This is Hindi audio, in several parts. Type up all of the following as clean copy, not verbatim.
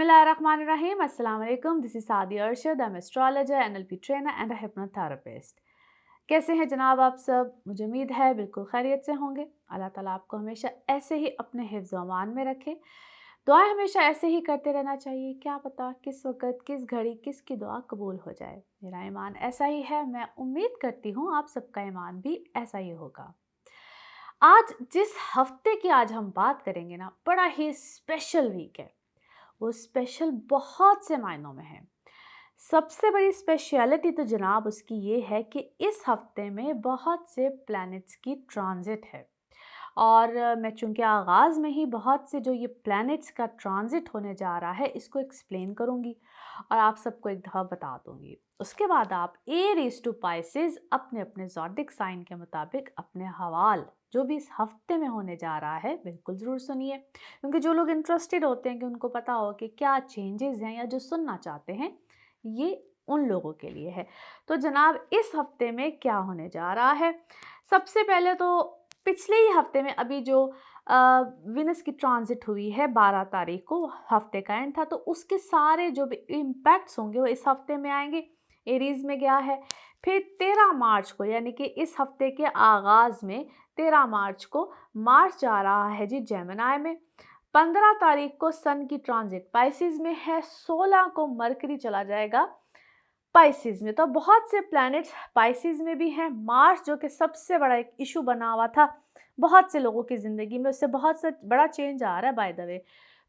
Bismillahirrahmanirrahim. Assalamu alaikum. This is Saadi Arshad. I'm astrologer, NLP trainer and a hypnotherapist. कैसे हैं जनाब आप सब? मुझे उम्मीद है बिल्कुल खैरियत से होंगे। अल्लाह ताला आपको हमेशा ऐसे ही अपने हिफ्ज़ व अमान में रखे। दुआएं हमेशा ऐसे ही करते रहना चाहिए। क्या पता किस वक़्त, किस घड़ी, किसकी दुआ कबूल हो जाए। मेरा ईमान ऐसा ही है। मैं उम्मीद करती हूँ आप सबका ईमान भी ऐसा ही होगा। आज जिस हफ्ते की आज हम बात करेंगे ना, बड़ा ही स्पेशल वीक है। वो स्पेशल बहुत से मायनों में है। सबसे बड़ी स्पेशलिटी तो जनाब उसकी ये है कि इस हफ्ते में बहुत से प्लैनेट्स की ट्रांजिट है। और मैं चूँकि आगाज़ में ही बहुत से जो ये प्लैनेट्स का ट्रांजिट होने जा रहा है इसको एक्सप्लेन करूँगी और आप सबको एक दफ़ा बता दूँगी। उसके बाद आप एरीज टू पाइसेस अपने अपने ज़ोडिक साइन के मुताबिक अपने हवाल जो भी इस हफ्ते में होने जा रहा है बिल्कुल ज़रूर सुनिए, क्योंकि जो लोग इंटरेस्टेड होते हैं कि उनको पता हो कि क्या चेंजेस हैं या जो सुनना चाहते हैं ये उन लोगों के लिए है। तो जनाब इस हफ्ते में क्या होने जा रहा है? सबसे पहले तो पिछले ही हफ्ते में अभी जो विनस की ट्रांजिट हुई है 12 तारीख को, हफ्ते का एंड था, तो उसके सारे जो भी इम्पैक्ट्स होंगे वो इस हफ्ते में आएंगे। एरीज में गया है। फिर 13 मार्च को यानी कि इस हफ्ते के आगाज़ में 13 मार्च को मार्च जा रहा है जी जेमिनी में। 15 तारीख को सन की ट्रांजिट पाइसिस में है। 16 को मरकरी चला जाएगा पाइसिस में। तो बहुत से प्लैनेट्स पाइसिस में भी हैं। मार्स जो कि सबसे बड़ा एक इशू बना हुआ था बहुत से लोगों की ज़िंदगी में, उससे बहुत से बड़ा चेंज आ रहा है बाय द वे,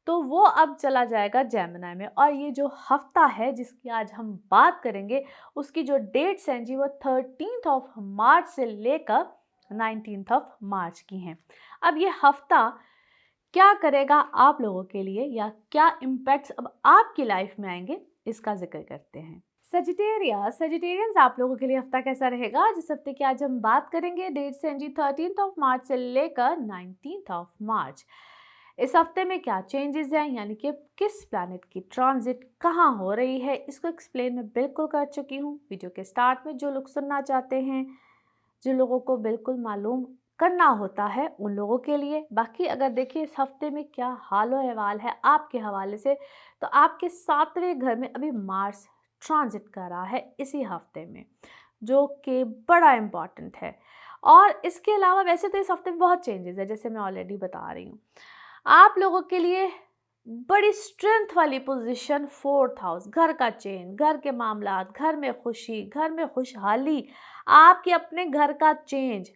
तो वो अब चला जाएगा जेमिनी में। और ये जो हफ्ता है जिसकी आज हम बात करेंगे उसकी जो डेट्स हैं जी वो 13 मार्च से लेकर 19 मार्च की हैं। अब ये हफ्ता क्या करेगा आप लोगों के लिए या क्या इम्पैक्ट्स अब आपकी लाइफ में आएंगे इसका जिक्र करते हैं। सजिटेरियंस आप लोगों के लिए हफ्ता कैसा रहेगा? जिस हफ्ते की आज हम बात करेंगे डेट्स हैं जी 13 मार्च से लेकर 19 मार्च। इस हफ्ते में क्या चेंजेस हैं यानी कि किस प्लैनेट की ट्रांजिट कहाँ हो रही है इसको एक्सप्लेन मैं बिल्कुल कर चुकी हूँ वीडियो के स्टार्ट में। जो लोग सुनना चाहते हैं, जिन लोगों को बिल्कुल मालूम करना होता है उन लोगों के लिए। बाकी अगर देखिए इस हफ्ते में क्या हाल अहवाल है आपके हवाले से, तो आपके 7वें घर में अभी मार्स ट्रांजिट कर रहा है इसी हफ्ते में, जो कि बड़ा इम्पॉर्टेंट है। और इसके अलावा वैसे तो इस हफ्ते में बहुत चेंजेस है, जैसे मैं ऑलरेडी बता रही हूँ। आप लोगों के लिए बड़ी स्ट्रेंथ वाली पोजीशन 4th हाउस, घर का चेंज, घर के मामलात, घर में खुशी, घर में खुशहाली, आपके अपने घर का चेंज,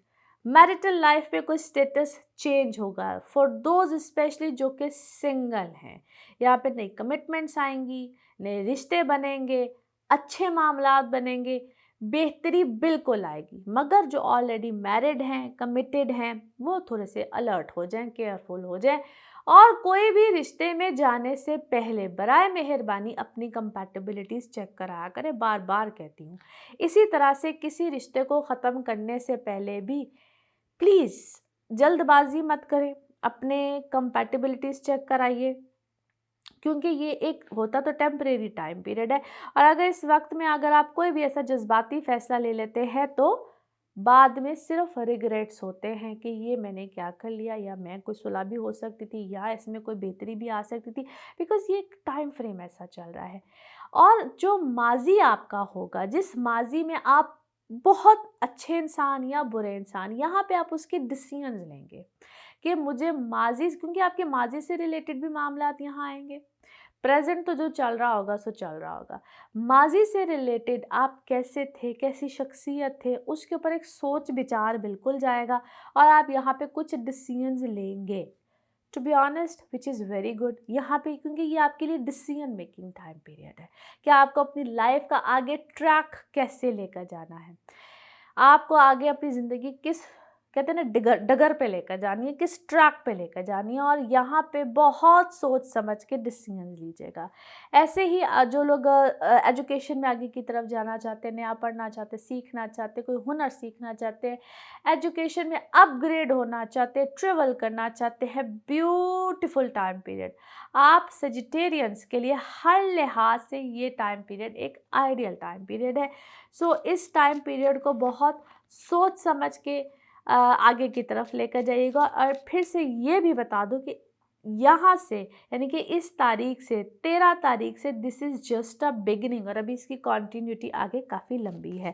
मैरिटल लाइफ में कोई स्टेटस चेंज होगा फॉर दोज स्पेशली जो कि सिंगल हैं। यहाँ पे नई कमिटमेंट्स आएंगी, नए रिश्ते बनेंगे, अच्छे मामलात बनेंगे, बेहतरी बिल्कुल आएगी। मगर जो ऑलरेडी मैरिड हैं, कमिटेड हैं, वो थोड़े से अलर्ट हो जाएं, केयरफुल हो जाएं। और कोई भी रिश्ते में जाने से पहले बराए मेहरबानी अपनी कंपैटिबिलिटीज़ चेक कराया करें, बार बार कहती हूँ। इसी तरह से किसी रिश्ते को ख़त्म करने से पहले भी प्लीज़ जल्दबाजी मत करें, अपने कंपैटिबिलिटीज़ चेक कराइए, क्योंकि ये एक होता तो टेम्परेरी टाइम पीरियड है। और अगर इस वक्त में अगर आप कोई भी ऐसा जज्बाती फ़ैसला ले लेते हैं तो बाद में सिर्फ रिग्रेट्स होते हैं कि ये मैंने क्या कर लिया, या मैं कोई सुलह भी हो सकती थी, या इसमें कोई बेहतरी भी आ सकती थी, बिकॉज़ ये एक टाइम फ्रेम ऐसा चल रहा है। और जो माजी आपका होगा, जिस माजी में आप बहुत अच्छे इंसान या बुरे इंसान, यहाँ पे आप उसके डिसीजंस लेंगे कि मुझे माजी, क्योंकि आपके माजी से रिलेटेड भी मामलात यहाँ आएंगे। प्रेजेंट तो जो चल रहा होगा सो चल रहा होगा, माजी से रिलेटेड आप कैसे थे, कैसी शख्सियत थे, उसके ऊपर एक सोच विचार बिल्कुल जाएगा और आप यहाँ पे कुछ डिसीजंस लेंगे, to be honest, which is very good यहाँ पे, क्योंकि ये आपके लिए डिसीजन मेकिंग टाइम पीरियड है कि आपको अपनी लाइफ का आगे ट्रैक कैसे लेकर जाना है, आपको आगे अपनी ज़िंदगी किस, कहते हैं ना, डगर डगर पे लेकर जानी है, किस ट्रैक पे लेकर जानी है। और यहाँ पे बहुत सोच समझ के डिसीजन लीजिएगा। ऐसे ही जो लोग एजुकेशन में आगे की तरफ जाना चाहते हैं, नया पढ़ना चाहते हैं, सीखना चाहते हैं, कोई हुनर सीखना चाहते हैं, एजुकेशन में अपग्रेड होना चाहते हैं, ट्रेवल करना चाहते हैं, ब्यूटीफुल टाइम पीरियड आप सजिटेरियंस के लिए हर लिहाज से ये टाइम पीरियड एक आइडियल टाइम पीरियड है। सो इस टाइम पीरियड को बहुत सोच समझ के आगे की तरफ लेकर जाइएगा। और फिर से ये भी बता दूं कि यहाँ से यानी कि इस तारीख से 13 तारीख से this is just a beginning, और अभी इसकी कॉन्टिन्यूटी आगे काफ़ी लंबी है।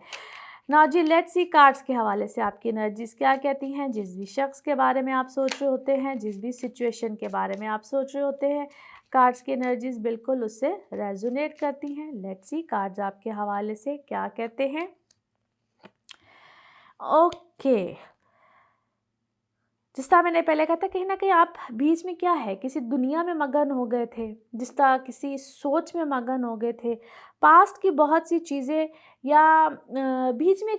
नाउ जी लेट्स सी कार्ड्स के हवाले से आपकी एनर्जीज क्या कहती हैं। जिस भी शख्स के बारे में आप सोच रहे होते हैं, जिस भी सिचुएशन के बारे में आप सोच रहे होते हैं, कार्ड्स की एनर्जीज बिल्कुल उससे रेजोनेट करती हैं। लेट्स सी कार्ड्स आपके हवाले से क्या कहते हैं। ओके, जिस तरह मैंने पहले कहा था, कहीं ना कहीं आप बीच में क्या है, किसी दुनिया में मगन हो गए थे, जिस तरह किसी सोच में मगन हो गए थे, पास्ट की बहुत सी चीज़ें, या बीच में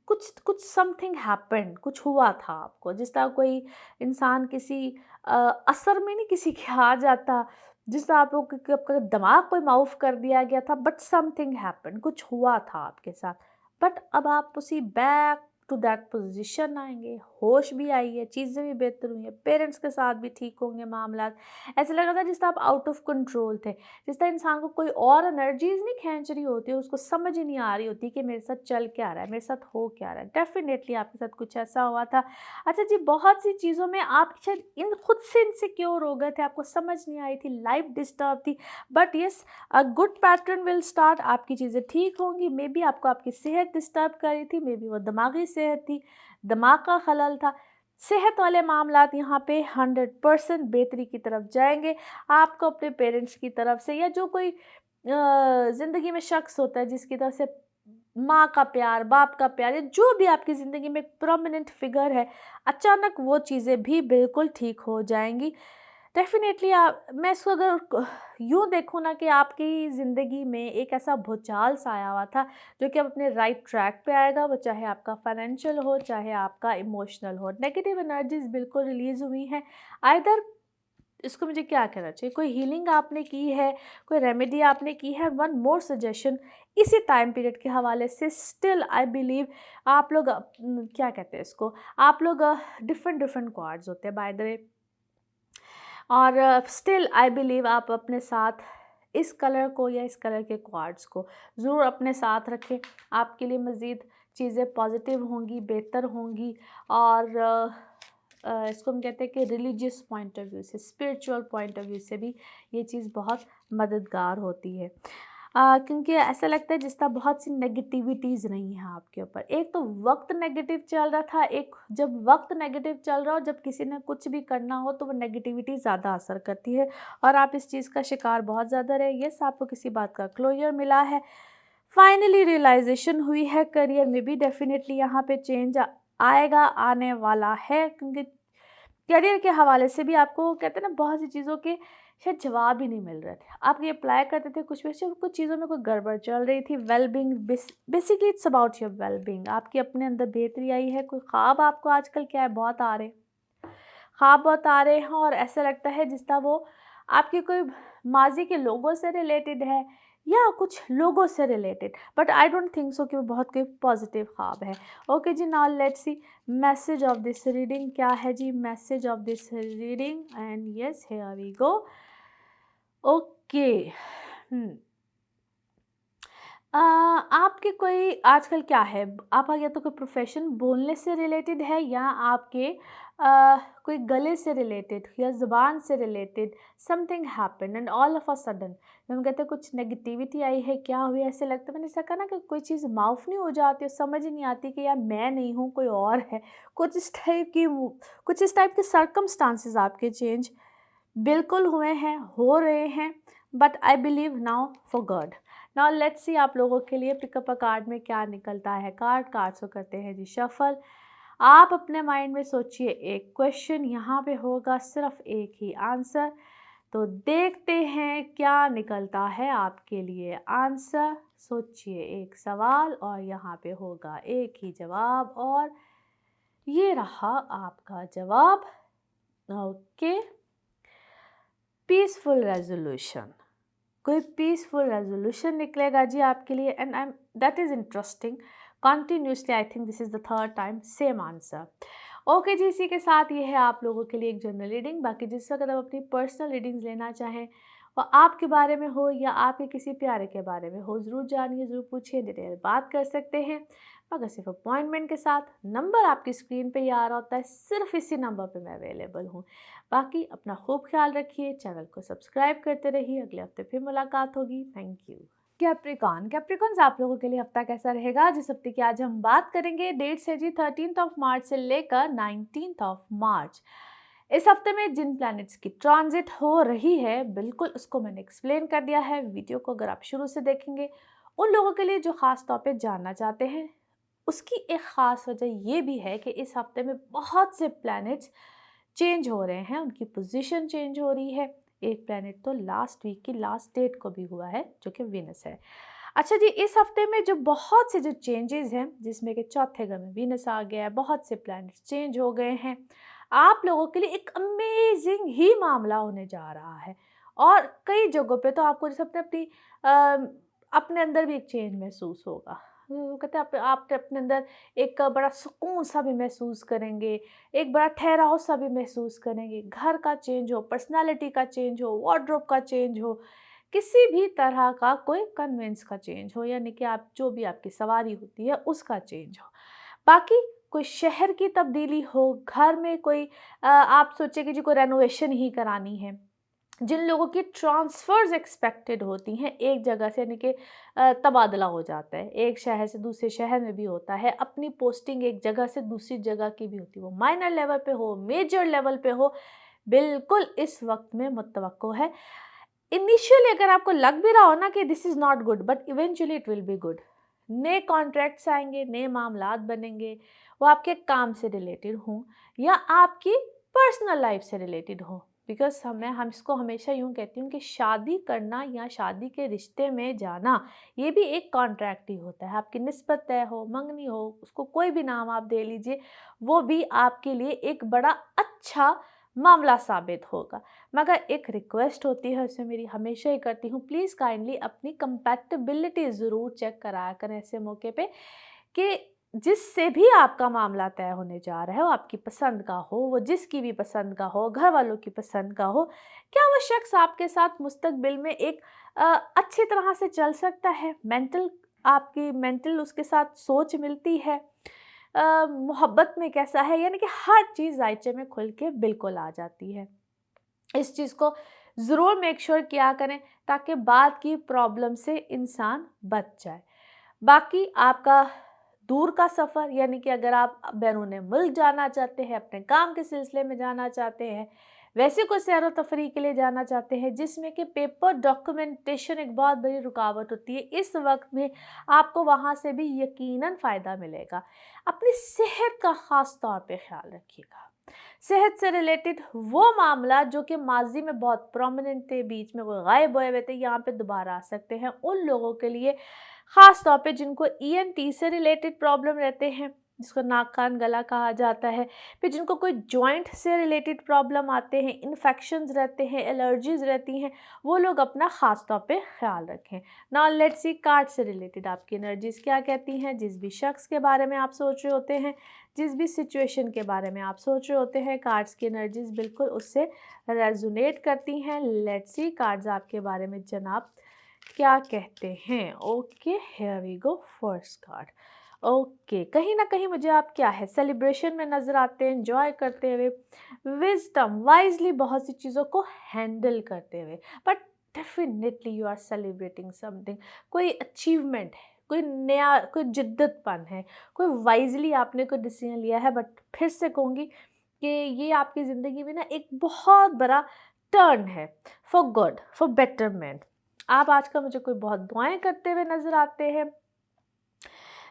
कुछ कुछ समथिंग हैपन, कुछ हुआ था आपको, जिस तरह कोई इंसान किसी असर में नहीं किसी के आ जाता, जिस तरह आपका दिमाग कोई माउफ कर दिया गया था, बट समथिंग हैपन, कुछ हुआ था आपके साथ, बट अब आप उसी बैक टू दैट पोजीशन आएंगे, होश भी आई है, चीज़ें भी बेहतर हुई हैं, पेरेंट्स के साथ भी ठीक होंगे मामला। ऐसा लग रहा था जिस तरह आप आउट ऑफ कंट्रोल थे, जिस तरह इंसान को कोई और एनर्जीज नहीं खींच रही होती, उसको समझ ही नहीं आ रही होती कि मेरे साथ चल क्या रहा है, मेरे साथ हो क्या रहा है। डेफिनेटली आपके साथ कुछ ऐसा हुआ था। अच्छा जी, बहुत सी चीज़ों में आप शायद इन खुद से इनसिक्योर हो गए थे, आपको समझ नहीं आई थी, लाइफ डिस्टर्ब थी, but yes a good pattern will start, आपकी चीज़ें ठीक होंगी। मे बी आपको आपकी सेहत डिस्टर्ब कर रही थी, मे बी वो दिमागी सेहत थी, दिमाग का खलल था। सेहत वाले मामलात यहाँ पे 100% बेहतरी की तरफ जाएंगे। आपको अपने पेरेंट्स की तरफ से, या जो कोई ज़िंदगी में शख्स होता है जिसकी तरफ से माँ का प्यार, बाप का प्यार, या जो भी आपकी ज़िंदगी में एक प्रोमिनेंट फिगर है, अचानक वो चीज़ें भी बिल्कुल ठीक हो जाएंगी। डेफ़िनेटली आप, मैं इसको अगर यूँ देखूँ ना, कि आपकी ज़िंदगी में एक ऐसा भूचाल सा आया हुआ था जो कि अब अपने राइट ट्रैक पे आएगा, वो चाहे आपका फाइनेंशियल हो, चाहे आपका इमोशनल हो। नेगेटिव एनर्जीज़ बिल्कुल रिलीज़ हुई हैं। आइदर इसको मुझे क्या कहना चाहिए, कोई हीलिंग आपने की है, कोई रेमेडी आपने की है। वन मोर सजेशन इसी टाइम पीरियड के हवाले से, स्टिल आई बिलीव आप लोग क्या कहते हैं इसको, आप लोग डिफरेंट डिफरेंट कार्ड्स होते हैं बाय द वे, और स्टिल आई बिलीव आप अपने साथ इस कलर को या इस कलर के कार्ड्स को ज़रूर अपने साथ रखें। आपके लिए मज़ीद चीज़ें पॉजिटिव होंगी, बेहतर होंगी, और इसको हम कहते हैं कि रिलीजियस पॉइंट ऑफ व्यू से, स्पिरिचुअल पॉइंट ऑफ व्यू से भी ये चीज़ बहुत मददगार होती है। क्योंकि ऐसा लगता है जिस तरह बहुत सी नेगेटिविटीज़ रही हैं आपके ऊपर। एक तो वक्त नेगेटिव चल रहा था, एक जब वक्त नेगेटिव चल रहा हो, जब किसी ने कुछ भी करना हो तो वो नेगेटिविटी ज़्यादा असर करती है, और आप इस चीज़ का शिकार बहुत ज़्यादा रहे। यस, आपको किसी बात का क्लोजर मिला है, फाइनली रियलाइजेशन हुई है, करियर में भी डेफिनेटली यहाँ पे चेंज आएगा, आने वाला है, क्योंकि करियर के हवाले से भी आपको कहते हैं ना, बहुत सी चीज़ों के शायद जवाब ही नहीं मिल रहे थे। आप ये अप्लाई करते थे, कुछ वैसे कुछ चीज़ों में कोई गड़बड़ चल रही थी। Wellbeing, basically it's about your wellbeing. आपकी अपने अंदर बेहतरी आई है। कोई ख्वाब आपको आजकल क्या है, बहुत आ रहे हैं, ख्वाब बहुत आ रहे हैं, और ऐसा लगता है जिस तरह वो आपके कोई माजी के लोगों से रिलेटेड है, या कुछ लोगों से related, but I don't think so कि वो बहुत कोई पॉजिटिव ख्वाब है। ओके जी, now let's see message of this reading क्या है जी, message of this reading, and yes here we go. Okay, आपके कोई आजकल क्या है, आपका या तो कोई प्रोफेशन बोलने से रिलेटेड है, या आपके कोई गले से रिलेटेड या ज़ुबान से related something happen and all of a sudden हम कहते हैं कुछ नेगेटिविटी आई है, क्या हुई, ऐसे लगता है। मैंने ऐसा कहा ना कि कोई चीज़ माउफ नहीं हो जाती, समझ ही नहीं आती कि यार मैं नहीं हूँ, कोई और है। कुछ इस टाइप के सर्कमस्टांसेस आपके चेंज बिल्कुल हुए हैं, हो रहे हैं, but I believe now for God. Now let's see आप लोगों के लिए पिकअप अ कार्ड में क्या निकलता है। कार्ड्स को करते हैं जी शफल। आप अपने माइंड में सोचिए एक क्वेश्चन, यहाँ पे होगा सिर्फ एक ही आंसर, तो देखते हैं क्या निकलता है आपके लिए आंसर। सोचिए एक सवाल और यहाँ पे होगा एक ही जवाब, और ये रहा आपका जवाब। Okay, peaceful resolution. कोई पीसफुल रेजोल्यूशन निकलेगा जी आपके लिए, and I am that is interesting. Continuously I think this is the third time same answer. Okay जी, इसी के साथ ये है आप लोगों के लिए एक जनरल रीडिंग। बाकी जिस वक्त आप अपनी पर्सनल रीडिंग्स लेना चाहें, वो आपके बारे में हो या आपके किसी प्यारे के बारे में हो, ज़रूर जानिए, ज़रूर पूछिए, डिटेल बात कर सकते हैं। मगर सिर्फ अपॉइंटमेंट के साथ। नंबर आपकी स्क्रीन पे ही आ रहा होता है, सिर्फ इसी नंबर पे मैं अवेलेबल हूँ। बाकी अपना खूब ख्याल रखिए, चैनल को सब्सक्राइब करते रहिए। अगले हफ्ते फिर मुलाकात होगी। Thank you. कैप्रिकॉन्स आप लोगों के लिए हफ्ता कैसा रहेगा, जिस हफ्ते की आज हम बात करेंगे। डेट्स है जी 13 मार्च से लेकर 19 मार्च। इस हफ्ते में जिन प्लैनेट्स की ट्रांजिट हो रही है, बिल्कुल उसको मैंने एक्सप्लेन कर दिया है। वीडियो को अगर आप शुरू से देखेंगे, उन लोगों के लिए जो ख़ास तौर पे जानना चाहते हैं, उसकी एक ख़ास वजह ये भी है कि इस हफ्ते में बहुत से प्लैनेट्स चेंज हो रहे हैं, उनकी पोजीशन चेंज हो रही है। एक प्लैनेट तो लास्ट वीक की लास्ट डेट को भी हुआ है, जो कि वीनस है। अच्छा जी, इस हफ्ते में जो बहुत से जो चेंजेस हैं, जिसमें कि चौथे घर में वीनस आ गया है, बहुत से प्लैनेट्स चेंज हो गए हैं, आप लोगों के लिए एक अमेजिंग ही मामला होने जा रहा है। और कई जगहों पे तो आपको जैसे अपने अंदर भी एक चेंज महसूस होगा। वो कहते हैं आप अपने अंदर एक बड़ा सुकून सा भी महसूस करेंगे, एक बड़ा ठहराव सा भी महसूस करेंगे। घर का चेंज हो, पर्सनालिटी का चेंज हो, वार्डरोब का चेंज हो, किसी भी तरह का कोई कन्वेंस का चेंज हो, यानी कि आप जो भी आपकी सवारी होती है उसका चेंज हो। बाकी कोई शहर की तब्दीली हो, घर में कोई आप सोचे कि जी कोई रेनोवेशन ही करानी है, जिन लोगों की ट्रांसफ़र्स एक्सपेक्टेड होती हैं एक जगह से, यानी कि तबादला हो जाता है, एक शहर से दूसरे शहर में भी होता है, अपनी पोस्टिंग एक जगह से दूसरी जगह की भी होती है, वो माइनर लेवल पे हो, मेजर लेवल पे हो, बिल्कुल इस वक्त में मुतवक्को है। इनिशियली अगर आपको लग भी रहा हो ना कि this is not good, but eventually it will be good. नए कॉन्ट्रैक्ट्स आएंगे, नए मामलात बनेंगे, वो आपके काम से रिलेटेड हों या आपकी पर्सनल लाइफ से रिलेटेड हो। बिकॉज हम इसको हमेशा यूँ कहती हूँ कि शादी करना या शादी के रिश्ते में जाना, ये भी एक कॉन्ट्रैक्ट ही होता है। आपकी निस्बत तय हो, मंगनी हो, उसको कोई भी नाम आप दे लीजिए, वो भी आपके लिए एक बड़ा अच्छा मामला साबित होगा। मगर एक रिक्वेस्ट होती है, उससे मेरी हमेशा ही करती हूँ, प्लीज़ काइंडली अपनी कंपैटिबिलिटी ज़रूर चेक कराया करें ऐसे मौके पे, कि जिससे भी आपका मामला तय होने जा रहा है, वो आपकी पसंद का हो, वो जिसकी भी पसंद का हो, घर वालों की पसंद का हो, क्या वो शख्स आपके साथ मुस्तकबिल में एक अच्छी तरह से चल सकता है, आपकी मेंटल उसके साथ सोच मिलती है, मोहब्बत में कैसा है, यानी कि हर चीज़ जायचे में खुल के बिल्कुल आ जाती है। इस चीज़ को ज़रूर मेक श्योर किया करें, ताकि बाद की प्रॉब्लम से इंसान बच जाए। बाकी आपका दूर का सफ़र, यानी कि अगर आप बैरून मुल्क जाना चाहते हैं, अपने काम के सिलसिले में जाना चाहते हैं, वैसे कोई सैर व तफरीह के लिए जाना चाहते हैं, जिसमें कि पेपर डॉक्यूमेंटेशन एक बहुत बड़ी रुकावट होती है, इस वक्त में आपको वहाँ से भी यकीनन फ़ायदा मिलेगा। अपनी सेहत का ख़ास तौर पे ख्याल रखिएगा। सेहत से रिलेटेड वो मामला जो कि माजी में बहुत प्रोमिनेंट थे, बीच में वो गायब हुए हुए थे, यहाँ पे दोबारा आ सकते हैं। उन लोगों के लिए ख़ास तौर पे जिनको ईएनटी से रिलेटेड प्रॉब्लम रहते हैं, जिसको नाक कान गला कहा जाता है, फिर जिनको कोई जॉइंट से रिलेटेड प्रॉब्लम आते हैं, इन्फेक्शंस रहते हैं, एलर्जीज़ रहती हैं, वो लोग अपना ख़ास तौर पे ख्याल रखें। नाउ लेट्स सी, कार्ड से रिलेटेड आपकी एनर्जीज़ क्या कहती हैं। जिस भी शख्स के बारे में आप सोच रहे होते हैं, जिस भी सिचुएशन के बारे में आप सोच रहे होते हैं, कार्ड्स की एनर्जीज़ बिल्कुल उससे रेजोनेट करती हैं। लेट्स सी, कार्ड्स आपके बारे में जनाब क्या कहते हैं। Okay, here we go, first card. Okay, कहीं ना कहीं मुझे आप क्या है, सेलिब्रेशन में नज़र आते हैं, एंजॉय करते हुए, विजडम, वाइजली बहुत सी चीज़ों को हैंडल करते हुए, but definitely you are celebrating something, कोई अचीवमेंट है, कोई नया, कोई जिद्दतपन है, कोई वाइजली आपने कोई डिसीजन लिया है। बट फिर से कहूँगी कि ये आपकी ज़िंदगी में ना एक बहुत बड़ा टर्न है, फॉर गुड, फॉर बेटरमेंट। आप आजकल मुझे कोई बहुत दुआएं करते हुए नज़र आते हैं,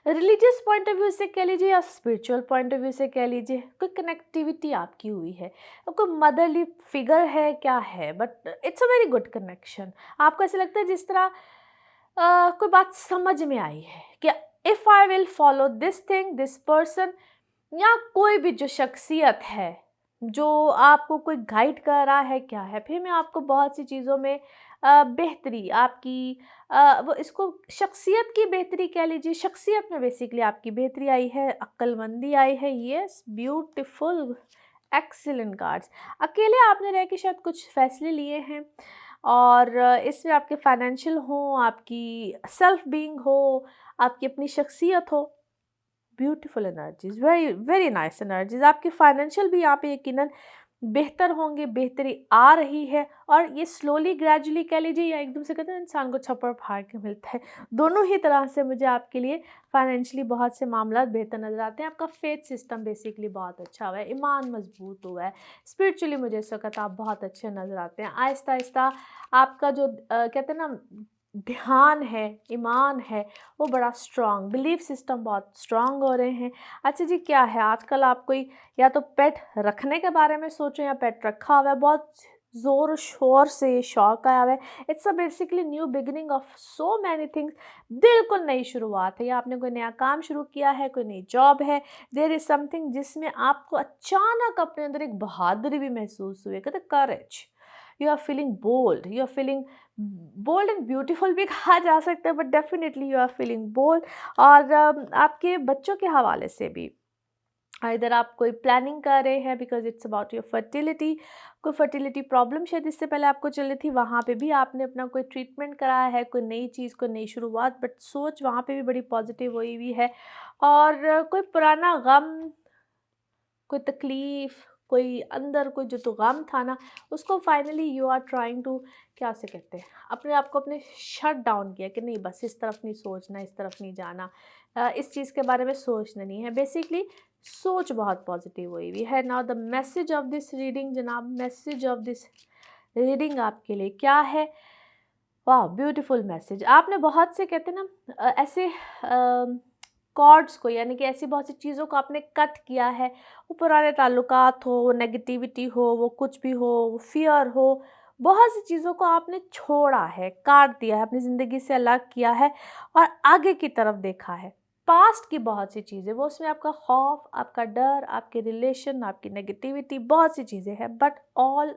रिलीजियस पॉइंट ऑफ व्यू से कह लीजिए या स्पिरिचुअल पॉइंट ऑफ व्यू से कह लीजिए, कोई कनेक्टिविटी आपकी हुई है, कोई मदरली फिगर है, क्या है, but it's a very good connection. आपको ऐसा लगता है जिस तरह कोई बात समझ में आई है कि if I will follow this thing, this person, या कोई भी जो शख्सियत है जो आपको कोई गाइड कर रहा है, क्या है, फिर मैं आपको बहुत सी चीज़ों में बेहतरी आपकी, वो इसको शख्सियत की बेहतरी कह लीजिए, शख्सियत में बेसिकली आपकी बेहतरी आई है, अक्लमंदी आई है। Yes, beautiful, excellent cards. अकेले आपने रह के शायद कुछ फैसले लिए हैं, और इसमें आपके फाइनेंशियल हो, आपकी सेल्फ बीइंग हो, आपकी अपनी शख्सियत हो, beautiful energies, very very nice energies. आपकी फाइनेंशियल भी यहाँ पे यकीनन बेहतर होंगे, बेहतरी आ रही है। और ये स्लोली ग्रेजुअली कह लीजिए या एकदम से कहते हैं इंसान को छप्पर फाड़ के मिलता है, दोनों ही तरह से मुझे आपके लिए फाइनेंशियली बहुत से मामला बेहतर नज़र आते हैं। आपका फेथ सिस्टम बेसिकली बहुत अच्छा हुआ है, ईमान मजबूत हुआ है, स्पिरिचुअली मुझे इस वक्त आप बहुत अच्छे नज़र आते हैं। आहिस्ता आहिस्ता आपका जो कहते हैं ना ध्यान है, ईमान है, वो बड़ा स्ट्रांग, बिलीफ सिस्टम बहुत स्ट्रांग हो रहे हैं। अच्छा जी, क्या है आजकल आप कोई या तो पेट रखने के बारे में सोचें या पेट रखा हुआ है, बहुत ज़ोर शोर से ये शौक आया हुआ है। It's a basically new beginning of so many things, बिल्कुल नई शुरुआत है, या आपने कोई नया काम शुरू किया है, कोई नई जॉब है, देयर इज़ समथिंग जिसमें आपको अचानक अपने अंदर एक बहादुरी भी महसूस हुई है, कहते courage, you are feeling bold, you are feeling bold and beautiful भी कहा जा सकता है, but definitely you are feeling bold. और आपके बच्चों के हवाले से भी इधर आप कोई प्लानिंग कर रहे हैं because it's about your fertility, कोई फर्टिलिटी प्रॉब्लम शायद इससे पहले आपको चल रही थी, वहाँ पे भी आपने अपना कोई ट्रीटमेंट कराया है, कोई नई चीज़, कोई नई शुरुआत, बट सोच वहाँ पे भी बड़ी पॉजिटिव हुई हुई है। और कोई पुराना गम, कोई तकलीफ़, कोई अंदर कोई जो तो गम था ना, उसको finally you are trying to, क्या से कहते हैं, अपने आप को अपने शट डाउन किया कि नहीं बस इस तरफ नहीं सोचना, इस तरफ नहीं जाना, इस चीज़ के बारे में सोचना नहीं है। बेसिकली सोच बहुत पॉजिटिव हुई हुई है। Now the message of this reading जनाब, मैसेज ऑफ दिस रीडिंग आपके लिए क्या है? वाह, ब्यूटीफुल मैसेज। आपने बहुत से कहते हैं ना ऐसे कॉर्ड्स को, यानी कि ऐसी बहुत सी चीज़ों को आपने कट किया है, वो पुराने ताल्लुकात हो, वो नेगेटिविटी हो, वो कुछ भी हो, वो फियर हो, बहुत सी चीज़ों को आपने छोड़ा है, काट दिया है, अपनी ज़िंदगी से अलग किया है और आगे की तरफ देखा है। पास्ट की बहुत सी चीज़ें, वो उसमें आपका खौफ, आपका डर, आपके रिलेशन, आपकी नेगेटिविटी, बहुत सी चीज़ें हैं, बट ऑल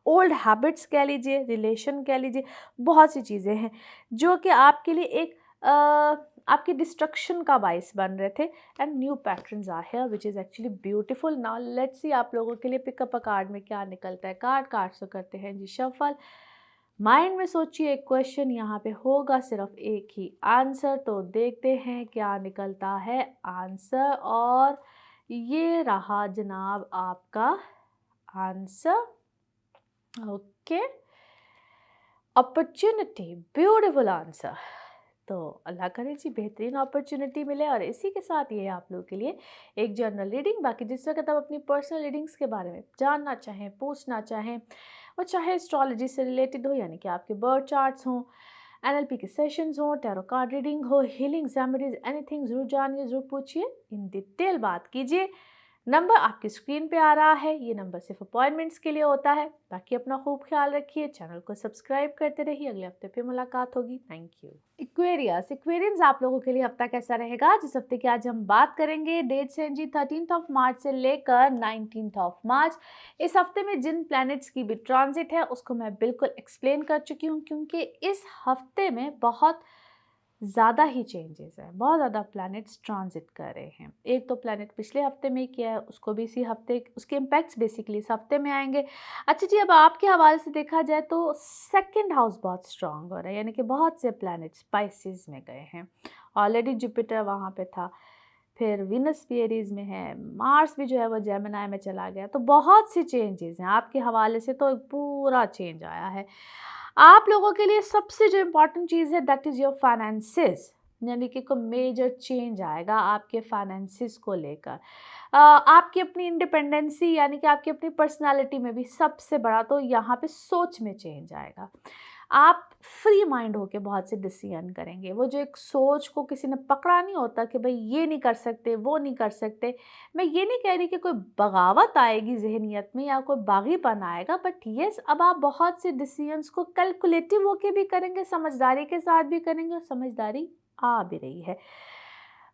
ओल्ड हैबिट्स कह लीजिए, रिलेशन कह लीजिए, बहुत सी चीज़ें हैं जो कि आपके लिए एक आपकी डिस्ट्रक्शन का बाइस बन रहे थे। And new patterns are here which is actually beautiful. Now let's see आप लोगों के लिए पिकअप अ कार्ड में क्या निकलता है। कार्ड से करते हैं जी शफल। माइंड में सोचिए एक क्वेश्चन, यहाँ पे होगा सिर्फ एक ही आंसर, तो देखते हैं क्या निकलता है आंसर। और ये रहा जनाब आपका answer. Okay, opportunity, beautiful answer. तो अल्लाह करे जी बेहतरीन अपॉर्चुनिटी मिले। और इसी के साथ ये आप लोगों के लिए एक जनरल रीडिंग। बाकी जिस वक्त आप अपनी पर्सनल रीडिंग्स के बारे में जानना चाहें, पूछना चाहें, और चाहे एस्ट्रोलॉजी से रिलेटेड हो, यानी कि आपके बर्थ चार्ट्स हों, एनएलपी के सेशंस हों, टैरो कार्ड रीडिंग हो, हीलिंग रेमेडीज, एनीथिंग, ज़रूर जानिए, ज़रूर पूछिए, इन डिटेल बात कीजिए। नंबर आपकी स्क्रीन पे आ रहा है, ये नंबर सिर्फ अपॉइंटमेंट्स के लिए होता है। बाकी अपना खूब ख्याल रखिए, चैनल को सब्सक्राइब करते रहिए। अगले हफ्ते फिर मुलाकात होगी। Thank you. एक्वेरियंस आप लोगों के लिए हफ्ता कैसा रहेगा, जिस हफ्ते की आज हम बात करेंगे, डेट्स हैं जी 13 मार्च से लेकर 19 मार्च। इस हफ्ते में जिन प्लैनेट्स की भी ट्रांजिट है उसको मैं बिल्कुल एक्सप्लेन कर चुकी हूँ, क्योंकि इस हफ्ते में बहुत ज़्यादा ही चेंजेस हैं, बहुत ज़्यादा प्लैनेट्स ट्रांजिट कर रहे हैं। एक तो प्लैनेट पिछले हफ्ते में किया है, उसको भी इसी हफ्ते, उसके इम्पैक्ट्स बेसिकली इस हफ्ते में आएंगे। अच्छा जी, अब आपके हवाले से देखा जाए तो सेकंड हाउस बहुत स्ट्रांग हो रहा है, यानी कि बहुत से प्लैनेट्स स्पाइसिस में गए हैं। ऑलरेडी जुपिटर वहाँ पे था, फिर वीनस भी एरीज में है, मार्स भी जो है वो जेमिनी में चला गया। तो बहुत सी चेंजेस हैं आपके हवाले से, तो पूरा चेंज आया है आप लोगों के लिए। सबसे जो इम्पोर्टेंट चीज़ है दैट इज़ योर फाइनेंसिस, यानी कि कोई मेजर चेंज आएगा आपके फाइनेंसिस को लेकर। आपकी अपनी इंडिपेंडेंसी, यानी कि आपकी अपनी पर्सनालिटी में भी सबसे बड़ा तो यहाँ पे सोच में चेंज आएगा। आप फ्री माइंड होके बहुत से डिसीजन करेंगे। वो जो एक सोच को किसी ने पकड़ा नहीं होता कि भाई ये नहीं कर सकते, वो नहीं कर सकते। मैं ये नहीं कह रही कि कोई बगावत आएगी जहनियत में या कोई बागीपन आएगा, बट येस, अब आप बहुत से डिसीजंस को कैलकुलेटिव होके भी करेंगे, समझदारी के साथ भी करेंगे, और समझदारी आ भी रही है।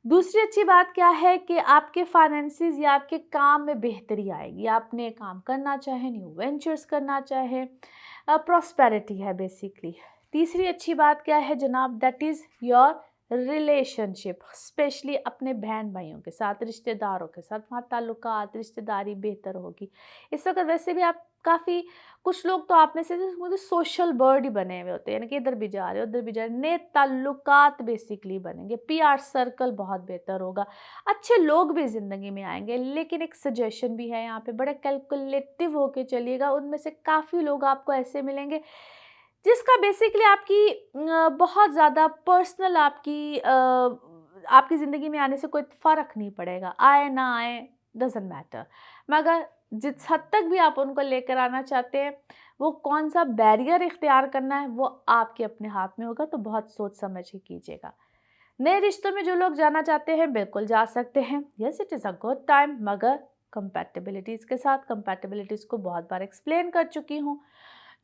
दूसरी अच्छी बात क्या है कि आपके फाइनेंसिस या आपके काम में बेहतरी आएगी। आपने काम करना चाहे, न्यू वेंचर्स करना चाहे, प्रॉस्पेरिटी है बेसिकली। तीसरी अच्छी बात क्या है जनाब, that is your relationship, specially अपने बहन भाइयों के साथ, रिश्तेदारों के साथ, वहाँ ताल्लुकात, रिश्तेदारी बेहतर होगी। इस वक्त वैसे भी आप काफ़ी कुछ लोग तो आप में से मुझे सोशल बर्ड ही बने हुए होते हैं, यानी कि इधर भी जा रहे हो उधर भी जा रहे, नए ताल्लुकात बेसिकली बनेंगे, पीआर सर्कल बहुत बेहतर होगा, अच्छे लोग भी ज़िंदगी में आएंगे। लेकिन एक सजेशन भी है यहाँ पे, बड़े कैलकुलेटिव होके चलिएगा। उनमें से काफ़ी लोग आपको ऐसे मिलेंगे जिसका बेसिकली आपकी बहुत ज़्यादा पर्सनल आपकी ज़िंदगी में आने से कोई फ़र्क नहीं पड़ेगा, आए ना आए डज़न्ट मैटर। मगर जिस हद तक भी आप उनको लेकर आना चाहते हैं, वो कौन सा बैरियर इख्तियार करना है वो आपके अपने हाथ में होगा, तो बहुत सोच समझ के कीजिएगा। नए रिश्तों में जो लोग जाना चाहते हैं बिल्कुल जा सकते हैं, yes it is a good time, मगर कंपैटिबिलिटीज़ के साथ। कंपैटिबिलिटीज़ को बहुत बार एक्सप्लेन कर चुकी हूँ।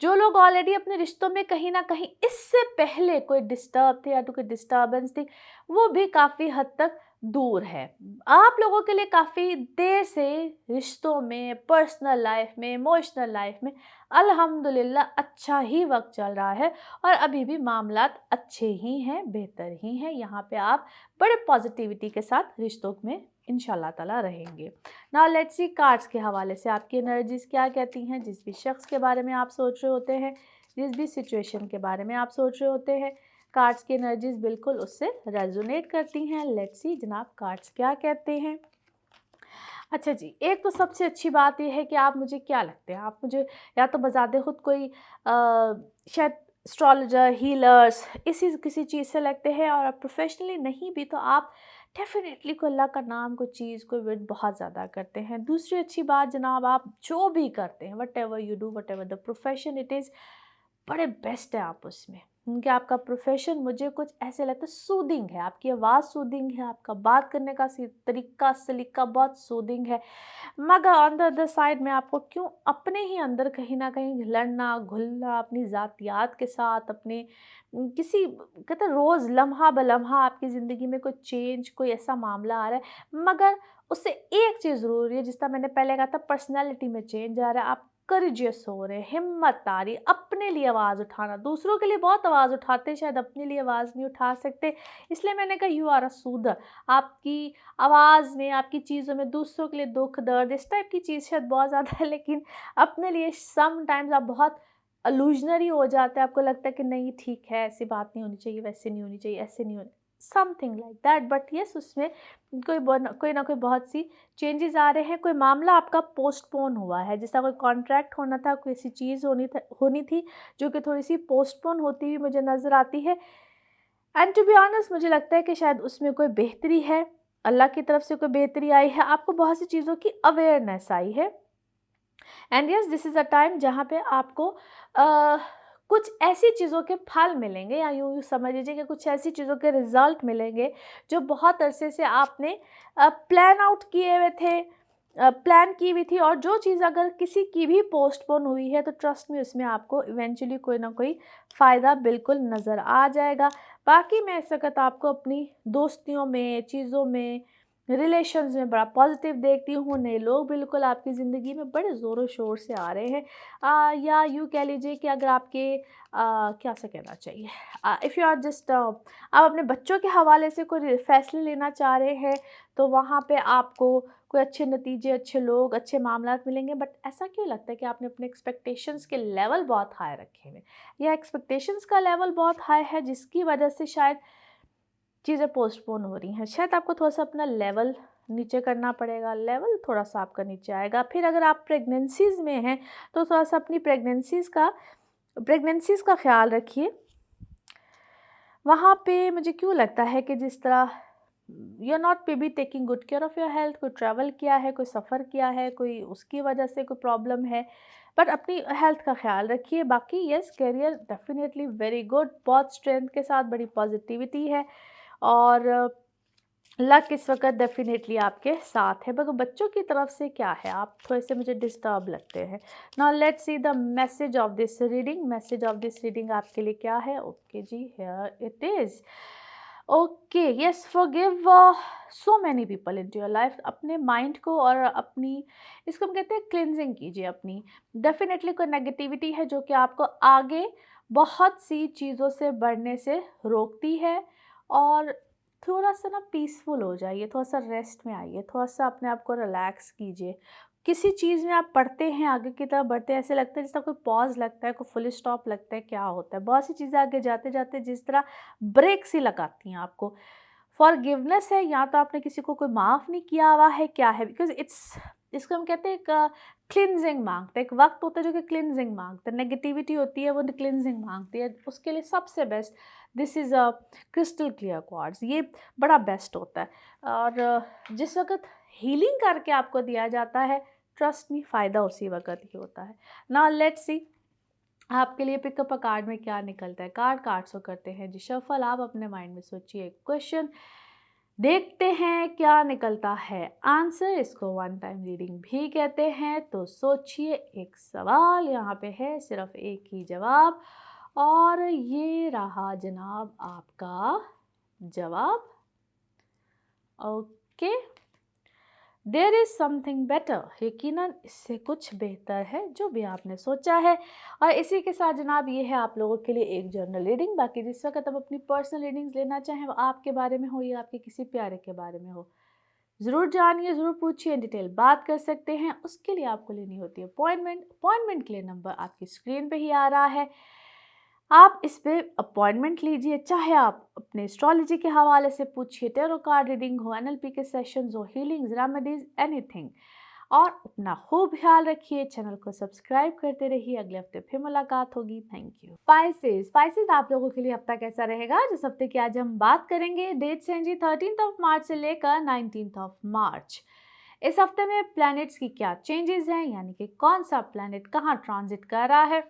जो लोग ऑलरेडी अपने रिश्तों में कहीं ना कहीं इससे पहले कोई डिस्टर्ब थे या तो कोई डिस्टर्बेंस थी, वो भी काफ़ी हद तक दूर है। आप लोगों के लिए काफ़ी देर से रिश्तों में, पर्सनल लाइफ में, इमोशनल लाइफ में अल्हम्दुलिल्लाह अच्छा ही वक्त चल रहा है और अभी भी मामलात अच्छे ही हैं, बेहतर ही हैं। यहाँ पे आप बड़े पॉजिटिविटी के साथ रिश्तों में इंशाल्लाह ताला रहेंगे। नाउ लेट्स सी कार्ड्स के हवाले से आपकी एनर्जीज क्या कहती हैं। जिस भी शख्स के बारे में आप सोच रहे होते हैं, जिस भी सिचुएशन के बारे में आप सोच रहे होते हैं, कार्ड्स की एनर्जीज बिल्कुल उससे रेजोनेट करती हैं। लेट्स सी जनाब कार्ड्स क्या कहते हैं। अच्छा जी, एक तो सबसे अच्छी बात ये है कि आप मुझे क्या लगते हैं, आप मुझे या तो बज़ाते खुद कोई शायद एस्ट्रोलॉजर, हीलर्स इसी किसी चीज़ से लगते हैं, और प्रोफेशनली नहीं भी तो आप डेफिनेटली कोई अल्लाह का नाम, कोई चीज़, कोई विद बहुत ज़्यादा करते हैं। दूसरी अच्छी बात जनाब, आप जो भी करते हैं, what ever you do, what ever the profession it is, बड़े बेस्ट है आप उसमें। क्योंकि आपका प्रोफेशन मुझे कुछ ऐसे लगता है सूदिंग है, आपकी आवाज़ सूदिंग है, आपका बात करने का तरीका सलीका बहुत सूदिंग है। मगर ऑन द अदर साइड में आपको क्यों अपने ही अंदर कहीं न कहीं लड़ना, घुलना, अपनी ज़ातियात के साथ, अपने किसी कहते हैं रोज़ लम्हा ब-लम्हा आपकी ज़िंदगी में कोई चेंज, कोई ऐसा मामला आ रहा है, मगर उससे एक चीज़ ज़रूरी है, जिस तरह मैंने पहले कहा था पर्सनैलिटी में चेंज आ रहा है, आप करेजियस हो रहे हैं, हिम्मत आ रही है, अपने लिए आवाज़ उठाना। दूसरों के लिए बहुत आवाज़ उठाते हैं, शायद अपने लिए आवाज़ नहीं उठा सकते, इसलिए मैंने कहा यू आर अ सूदर। आपकी आवाज़ में, आपकी चीज़ों में दूसरों के लिए दुख दर्द इस टाइप की चीज़ शायद बहुत ज़्यादा है, लेकिन अपने लिए समटाइम्स आप बहुत इल्यूजनरी हो जाते हैं। आपको लगता है कि नहीं ठीक है, ऐसी बात नहीं होनी चाहिए, वैसे नहीं होनी चाहिए, ऐसे नहीं होनी, something like that. But yes, उसमें कोई ना कोई बहुत सी चेंजेस आ रहे हैं। कोई मामला आपका पोस्टपोन हुआ है, जैसा कोई कॉन्ट्रैक्ट होना था, कोई ऐसी चीज़ होनी थी जो कि थोड़ी सी पोस्टपोन होती हुई मुझे नज़र आती है। एंड टू बी ऑनेस्ट मुझे लगता है कि शायद उसमें कोई बेहतरी है, अल्लाह की तरफ से कोई बेहतरी आई है, आपको बहुत सी चीज़ों की अवेयरनेस आई है। And yes, this is a time जहाँ पे आपको कुछ ऐसी चीज़ों के फल मिलेंगे, या यूँ समझ लीजिए कि कुछ ऐसी चीज़ों के रिजल्ट मिलेंगे जो बहुत अरसे से आपने प्लान आउट किए हुए थे, प्लान की हुई थी, और जो चीज़ अगर किसी की भी पोस्टपोन हुई है तो ट्रस्ट में उसमें आपको इवेंचुअली कोई ना कोई फ़ायदा बिल्कुल नज़र आ जाएगा। बाकी मैं इस वक़्त आपको अपनी दोस्तियों में, चीज़ों में, रिलेशंस में बड़ा पॉजिटिव देखती हूँ। नए लोग बिल्कुल आपकी ज़िंदगी में बड़े ज़ोरों शोर से आ रहे हैं, या यूँ कह लीजिए कि अगर आपके क्या से कहना चाहिए, इफ़ यू आर जस्ट आप अपने बच्चों के हवाले से कोई फैसले लेना चाह रहे हैं, तो वहाँ पे आपको कोई अच्छे नतीजे, अच्छे लोग, अच्छे मामलात मिलेंगे। बट ऐसा क्यों लगता है कि आपने अपने एक्सपेक्टेशंस के लेवल बहुत हाई रखे हुए, या एक्सपेक्टेशंस का लेवल बहुत हाई है जिसकी वजह से शायद चीज़ें पोस्टपोन हो रही हैं। शायद आपको थोड़ा-सा अपना लेवल नीचे करना पड़ेगा, लेवल थोड़ा-सा आपका नीचे आएगा। फिर अगर आप प्रेग्नेंसीज़ में हैं, तो थोड़ा-सा अपनी प्रेग्नेंसीज़ का ख़्याल रखिए। वहाँ पे मुझे क्यों लगता है कि जिस तरह you are not maybe taking good care of your health, कोई ट्रैवल किया है, कोई सफ़र किया है, कोई उसकी वजह से कोई प्रॉब्लम है, बट अपनी हेल्थ का ख़्याल रखिए। बाकी yes, career definitely very good, बहुत स्ट्रेंथ के साथ बड़ी पॉज़िटिविटी है, और लक इस वक़्त डेफ़िनेटली आपके साथ है। मगर बच्चों की तरफ से क्या है, आप थोड़े-से मुझे डिस्टर्ब लगते हैं। Now let's see the message of this reading. Message of this reading आपके लिए क्या है? ओके जी, here it is. Okay, yes, forgive so many people into your life. अपने माइंड को और अपनी, इसको हम कहते हैं क्लींजिंग कीजिए अपनी। डेफ़िनेटली कोई नेगेटिविटी है जो कि आपको आगे बहुत सी चीज़ों से बढ़ने से रोकती है, और थोड़ा-सा ना पीसफुल हो जाइए, थोड़ा-सा रेस्ट में आइए, थोड़ा-सा अपने आप को रिलैक्स कीजिए। किसी चीज़ में आप पढ़ते हैं, आगे की तरफ बढ़ते हैं, ऐसे लगता है जैसे कोई पॉज़ लगता है, कोई फुल स्टॉप लगता है, क्या होता है? बहुत सी चीज़ें आगे जाते-जाते जिस तरह ब्रेक सी लगाती हैं आपको। फॉरगिवनेस है, या तो आपने किसी को कोई माफ़ नहीं किया हुआ है, क्या है? बिकॉज़ इसको हम कहते हैं एक क्लींजिंग मांगता है। एक वक़्त होता है जो कि क्लींजिंग मांगता है, नेगेटिविटी होती है वो क्लींजिंग मांगती है। उसके लिए सबसे best this is a crystal clear quartz, ये बड़ा बेस्ट होता है। और जिस वक़्त हीलिंग करके आपको दिया जाता है, ट्रस्ट मी फ़ायदा उसी वक़्त ही होता है। नाउ लेट्स सी आपके लिए पिकअप अ कार्ड में क्या निकलता है। कार्ड्स को करते हैं जी शफल। आप अपने माइंड में सोचिए एक क्वेश्चन, देखते हैं क्या निकलता है आंसर। इसको वन टाइम रीडिंग भी कहते हैं। तो सोचिए एक सवाल, यहाँ पे है सिर्फ एक ही जवाब, और ये रहा जनाब आपका जवाब। Okay, there is something better, यकीनन इससे कुछ बेहतर है जो भी आपने सोचा है। और इसी के साथ जनाब ये है आप लोगों के लिए एक जर्नल रीडिंग। बाकी जिस वक्त आप अपनी पर्सनल रीडिंग्स लेना चाहें, वो आपके बारे में हो या आपके किसी प्यारे के बारे में हो, ज़रूर जानिए, ज़रूर पूछिए, डिटेल बात कर सकते हैं। उसके लिए आपको लेनी होती है अपॉइंटमेंट के लिए नंबर आपकी स्क्रीन पे ही आ रहा है। आप इस पे अपॉइंटमेंट लीजिए, चाहे आप अपने एस्ट्रोलॉजी के हवाले से पूछिए, टैरो कार्ड रीडिंग हो, एनएलपी के सेशंस हो, हीलिंग्स, रेमेडीज, एनीथिंग। और अपना खूब ख्याल रखिए, चैनल को सब्सक्राइब करते रहिए। अगले हफ्ते फिर मुलाकात होगी। Thank you. स्पाइसेस आप लोगों के लिए हफ्ता कैसा रहेगा, जिस हफ्ते की आज हम बात करेंगे। डेट्स हैं जी 13 मार्च से लेकर 19 मार्च। इस हफ्ते में प्लैनेट्स की क्या चेंजेस हैं, यानी कि कौन सा प्लैनेट कहाँ ट्रांजिट कर रहा है।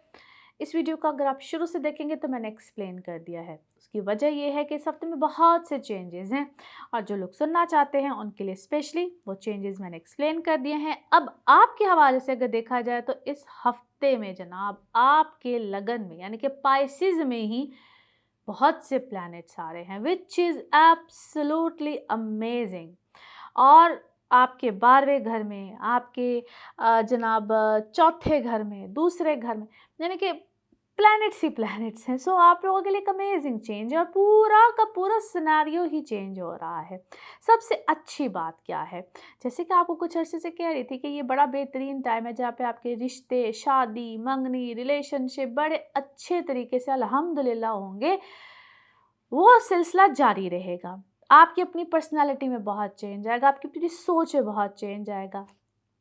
इस वीडियो को अगर आप शुरू से देखेंगे तो मैंने एक्सप्लेन कर दिया है। उसकी वजह यह है कि इस हफ्ते में बहुत से चेंजेस हैं, और जो लोग सुनना चाहते हैं उनके लिए स्पेशली वो चेंजेस मैंने एक्सप्लेन कर दिए हैं। अब आपके हवाले से अगर देखा जाए तो इस हफ्ते में जनाब आपके लगन में, यानी कि पाइसेस में ही बहुत से प्लैनेट्स आ रहे हैं, विच इज़ एब्सोल्युटली अमेजिंग। और आपके 12वें घर में, आपके जनाब चौथे घर में, दूसरे घर में, यानी कि प्लैनेट्स ही प्लैनेट्स हैं। सो आप लोगों के लिए एक अमेजिंग चेंज है, और पूरा का पूरा सिनेरियो ही चेंज हो रहा है। सबसे अच्छी बात क्या है, जैसे कि आपको कुछ अर्से से कह रही थी कि ये बड़ा बेहतरीन टाइम है जहाँ पे आपके रिश्ते, शादी, मंगनी, रिलेशनशिप बड़े अच्छे तरीके से अल्हम्दुलिल्लाह होंगे। वो सिलसिला जारी रहेगा। आपकी अपनी पर्सनालिटी में बहुत चेंज आएगा, आपकी पूरी सोच में बहुत चेंज आएगा।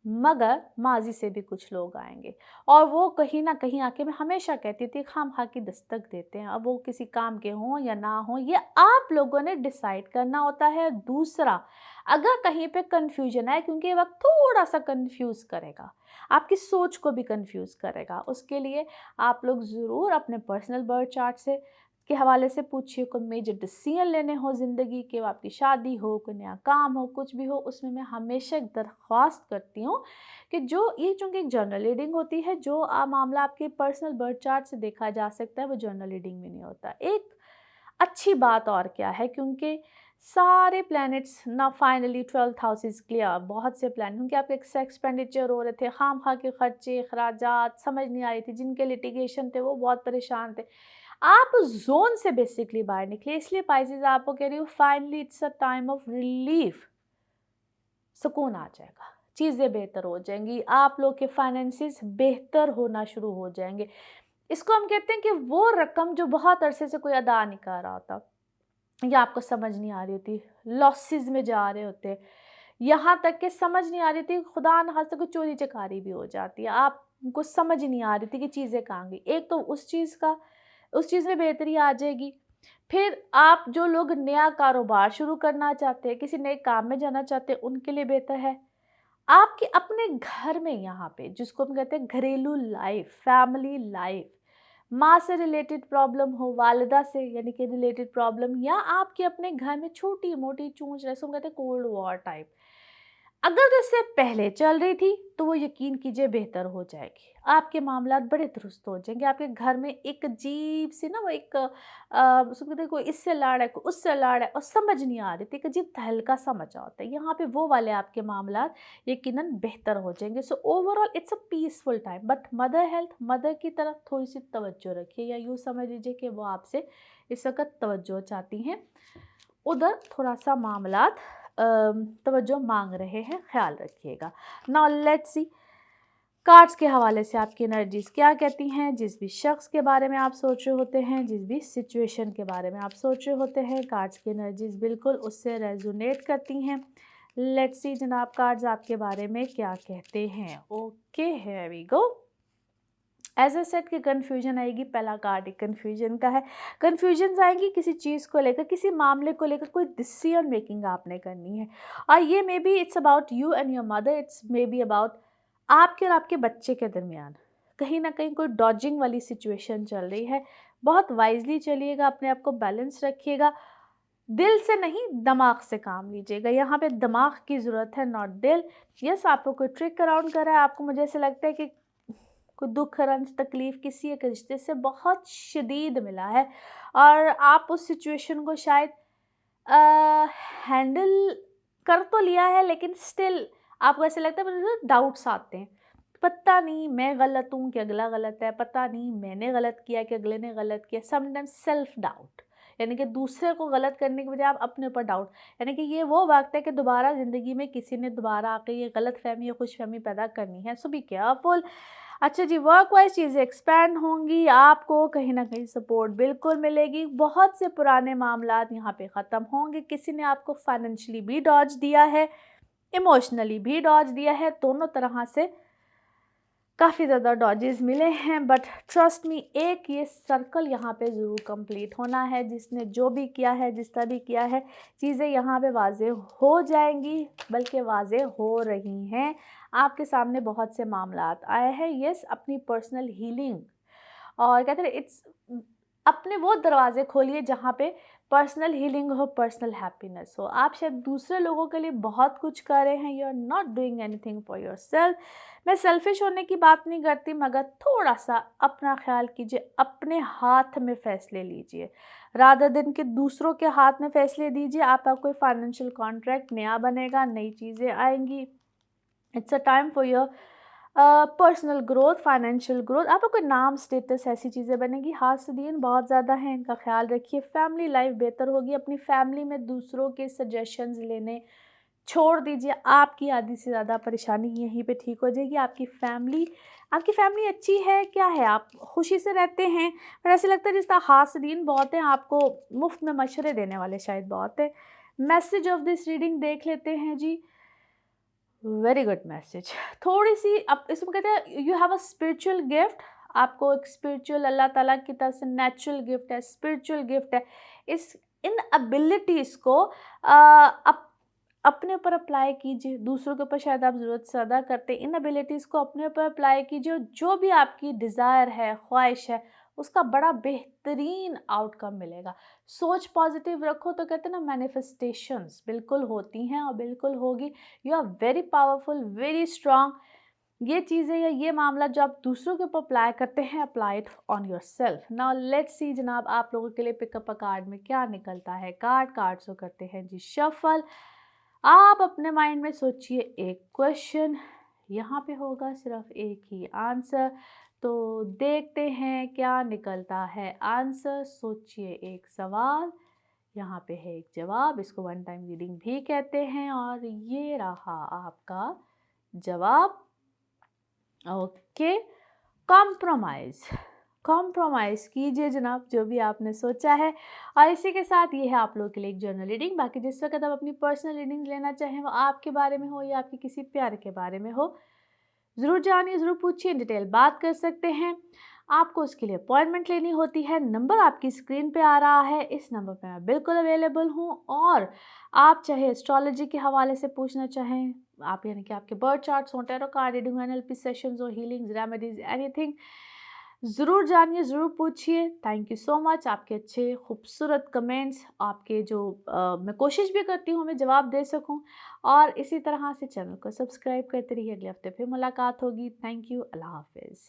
मगर माज़ी से भी कुछ लोग आएंगे, और वो कहीं ना कहीं आके, मैं हमेशा कहती थी, खामखा की दस्तक देते हैं। अब वो किसी काम के हों या ना हों, ये आप लोगों ने डिसाइड करना होता है। दूसरा, अगर कहीं पे कंफ्यूजन है, क्योंकि ये वक्त थोड़ा सा कंफ्यूज करेगा, आपकी सोच को भी कंफ्यूज करेगा, उसके लिए आप लोग ज़रूर अपने पर्सनल बर्थ चार्ट से के हवाले से पूछिए। कोई मेजर डिसीजन लेने हो ज़िंदगी के, वो आपकी शादी हो, कोई नया काम हो, कुछ भी हो, उसमें मैं हमेशा एक दरख्वास्त करती हूँ कि जो ये, चूँकि एक जर्नल रीडिंग होती है, जो मामला आपके पर्सनल बर्थ चार्ट से देखा जा सकता है, वो जर्नल रीडिंग में नहीं होता। एक अच्छी बात और क्या है, क्योंकि सारे प्लैनेट्स ना finally 12th house is clear, बहुत से प्लान, क्योंकि आपके एक्स्ट्रा एक्सपेंडिचर हो रहे थे, खामखा के खर्चे, खराजात समझ नहीं आ रही थी, जिनके लिटिगेशन थे वो बहुत परेशान थे। आप उस जोन से बेसिकली बाहर निकले, इसलिए पाइसेस आपको कह रही हूँ, finally it's a time of relief. सुकून आ जाएगा, चीज़ें बेहतर हो जाएंगी, आप लोग के फाइनेंसिस बेहतर होना शुरू हो जाएंगे। इसको हम कहते हैं कि वो रकम जो बहुत अरसे से कोई अदा नहीं कर रहा होता, या आपको समझ नहीं आ रही होती, लॉसेस में जा रहे होते, यहाँ तक कि समझ नहीं आ रही थी, खुदा न खास्ता कोई चोरी चकारी भी हो जाती है, आपको समझ नहीं आ रही थी कि चीज़ें कहाँ गई। एक तो उस चीज़ में बेहतरी आ जाएगी। फिर आप जो लोग नया कारोबार शुरू करना चाहते हैं, किसी नए काम में जाना चाहते हैं, उनके लिए बेहतर है। आपके अपने घर में, यहाँ पे जिसको हम कहते हैं घरेलू लाइफ, फैमिली लाइफ, माँ से रिलेटेड प्रॉब्लम हो, वालिदा से यानी कि रिलेटेड प्रॉब्लम, या आपके अपने घर में छोटी मोटी चूंच, जैसे हम कहते हैं कोल्ड वॉर टाइप, अगर तो इससे पहले चल रही थी तो वो यकीन कीजिए बेहतर हो जाएगी। आपके मामलात बड़े दुरुस्त हो जाएंगे। आपके घर में एक अजीब सी ना, वो एक उसको कहते हैं, कोई इससे लड़ है, कोई उससे लड़ है, और समझ नहीं आ रही थी, एक अजीब तहलका सा मचा होता है, यहाँ पे वो वाले आपके मामलात यकीनन बेहतर हो जाएंगे। So overall it's a peaceful time. But mother health, mother की तरफ थोड़ी सी तवज्जो रखिए, या यूँ समझ लीजिए कि वो आपसे इस वक्त तवज्जो चाहती हैं, उधर थोड़ा सा मामलात तवज्जो मांग रहे हैं, ख्याल रखिएगा। नाउ लेट्स सी कार्ड्स के हवाले से आपकी एनर्जीज क्या कहती हैं। जिस भी शख्स के बारे में आप सोच रहे होते हैं, जिस भी सिचुएशन के बारे में आप सोच रहे होते हैं, कार्ड्स की एनर्जीज बिल्कुल उससे रेजोनेट करती हैं। लेट्स सी जनाब कार्ड्स आपके बारे में क्या कहते हैं। Okay here we go. As a set की कन्फ्यूजन आएगी। पहला कार्ड एक कन्फ्यूजन का है। कन्फ्यूजन आएंगी किसी चीज़ को लेकर, किसी मामले को लेकर, कोई डिसीजन मेकिंग आपने करनी है और ये may be it's about you and your mother, it's may be about आपके और आपके बच्चे के दरमियान कहीं ना कहीं कोई डॉजिंग वाली सिचुएशन चल रही है। बहुत वाइजली चलिएगा, अपने आप को बैलेंस रखिएगा। दिल से नहीं दिमाग से काम लीजिएगा। यहाँ पे दिमाग की ज़रूरत है, नॉट दिल। यस आपको कोई ट्रिक अराउंड कर रहा है, आपको मुझे ऐसा लगता है कि कोई दुख रंज तकलीफ़ किसी एक रिश्ते से बहुत शदीद मिला है और आप उस सिचुएशन को शायद हैंडल कर तो लिया है, लेकिन स्टिल आपको ऐसा लगता है मुझे डाउट्स आते हैं। पता नहीं मैं गलत हूँ कि अगला गलत है, पता नहीं मैंने गलत किया कि अगले ने गलत किया। समटाइम्स सेल्फ डाउट, यानी कि दूसरे को गलत करने के बजाय आप अपने ऊपर डाउट, यानी कि ये वो वक्त है कि दोबारा ज़िंदगी में किसी ने दोबारा आके ये गलत फहमी या खुश फहमी पैदा करनी है। सो बी केयरफुल। अच्छा जी, वर्क वाइज चीज़ें एक्सपैंड होंगी, आपको कहीं ना कहीं सपोर्ट बिल्कुल मिलेगी। बहुत से पुराने मामलात यहाँ पे ख़त्म होंगे। किसी ने आपको फाइनेंशियली भी डॉज दिया है, इमोशनली भी डॉज दिया है, दोनों तरह से काफ़ी ज़्यादा डॉजेस मिले हैं। बट ट्रस्ट मी, एक ये सर्कल यहाँ पे ज़रूर कंप्लीट होना है। जिसने जो भी किया है, जिस तरह भी किया है, चीज़ें यहाँ पे वाजे हो जाएंगी, बल्कि वाजे हो रही हैं। आपके सामने बहुत से मामलात आए हैं। यस, अपनी पर्सनल हीलिंग और कहते हैं इट्स, अपने वो दरवाजे खोलिए जहाँ पे पर्सनल हीलिंग हो, पर्सनल हैप्पीनेस हो। आप शायद दूसरे लोगों के लिए बहुत कुछ कर रहे हैं, you are not doing anything for yourself. मैं सेल्फिश होने की बात नहीं करती, मगर थोड़ा सा अपना ख्याल कीजिए, अपने हाथ में फ़ैसले लीजिए रादर दिन के दूसरों के हाथ में फ़ैसले दीजिए। आपका कोई फाइनेंशियल कॉन्ट्रैक्ट नया बनेगा, नई चीज़ें आएंगी। It's a time for your personal growth, financial growth. आपका कोई नाम, स्टेटस, ऐसी चीज़ें बनेगी। हाथ से दिन बहुत ज़्यादा हैं, इनका ख्याल रखिए। फैमिली लाइफ बेहतर होगी। अपनी फैमिली में दूसरों के सजेशंस लेने छोड़ दीजिए। आपकी आधी से ज़्यादा परेशानी यहीं पे ठीक हो जाएगी। आपकी फैमिली अच्छी है, क्या है, आप खुशी से रहते हैं। पर ऐसे लगता है जिस तरह हासिदीन बहुत हैं, आपको मुफ्त में मशवरे देने वाले शायद बहुत हैं। मैसेज ऑफ दिस रीडिंग देख लेते हैं जी। Very good message. थोड़ी सी अब इसमें कहते हैं you have a spiritual gift. आपको एक स्पिरिचुअल अल्लाह ताला की तरफ से नेचुरल गिफ्ट है, स्पिरिचुअल गिफ्ट है। इस इन एबिलिटीज़ को अपने ऊपर अप्लाई कीजिए। दूसरों के ऊपर शायद आप ज़रूरत से ज़्यादा करते हैं। इन एबिलिटीज़ को अपने ऊपर अप्लाई कीजिए। जो भी आपकी डिज़ायर है, ख्वाहिश है, उसका बड़ा बेहतरीन आउटकम मिलेगा। सोच पॉजिटिव रखो तो कहते हैं ना, मैनिफेस्टेशंस बिल्कुल होती हैं और बिल्कुल होगी। You are very powerful, very strong. ये चीज़ें या ये मामला जो आप दूसरों के ऊपर अप्लाई करते हैं, apply it on your self. Now let's सी जनाब आप लोगों के लिए पिकअप अ कार्ड में क्या निकलता है। कार्ड्स को करते हैं जी शफल। आप अपने माइंड में सोचिए एक क्वेश्चन, यहाँ पे होगा सिर्फ एक ही आंसर, तो देखते हैं क्या निकलता है आंसर। सोचिए एक सवाल, यहाँ पे है एक जवाब। इसको वन टाइम रीडिंग भी कहते हैं और ये रहा आपका जवाब। Okay, compromise. कॉम्प्रोमाइज़ कीजिए जनाब जो भी आपने सोचा है। और इसी के साथ ये है आप लोगों के लिए एक जर्नल रीडिंग। बाकी जिस वक्त आप अपनी पर्सनल रीडिंग्स लेना चाहें, वो आपके बारे में हो या आपके किसी प्यार के बारे में हो, ज़रूर जानिए, ज़रूर पूछिए, डिटेल बात कर सकते हैं। आपको उसके लिए अपॉइंटमेंट लेनी होती है। नंबर आपकी स्क्रीन पे आ रहा है, इस नंबर पे मैं बिल्कुल अवेलेबल हूँ। और आप चाहे एस्ट्रोलॉजी के हवाले से पूछना चाहें, आप यानी कि आपके बर्थ चार्ट्स हो, tarot card reading, NLP sessions हो, हीलिंग्स, रेमेडीज, एनीथिंग, ज़रूर जानिए, ज़रूर पूछिए। Thank you so much. आपके अच्छे खूबसूरत कमेंट्स, आपके जो मैं कोशिश भी करती हूँ मैं जवाब दे सकूँ। और इसी तरह से चैनल को सब्सक्राइब करते रहिए। अगले हफ्ते फिर मुलाकात होगी। Thank you. अल्लाह हाफिज़।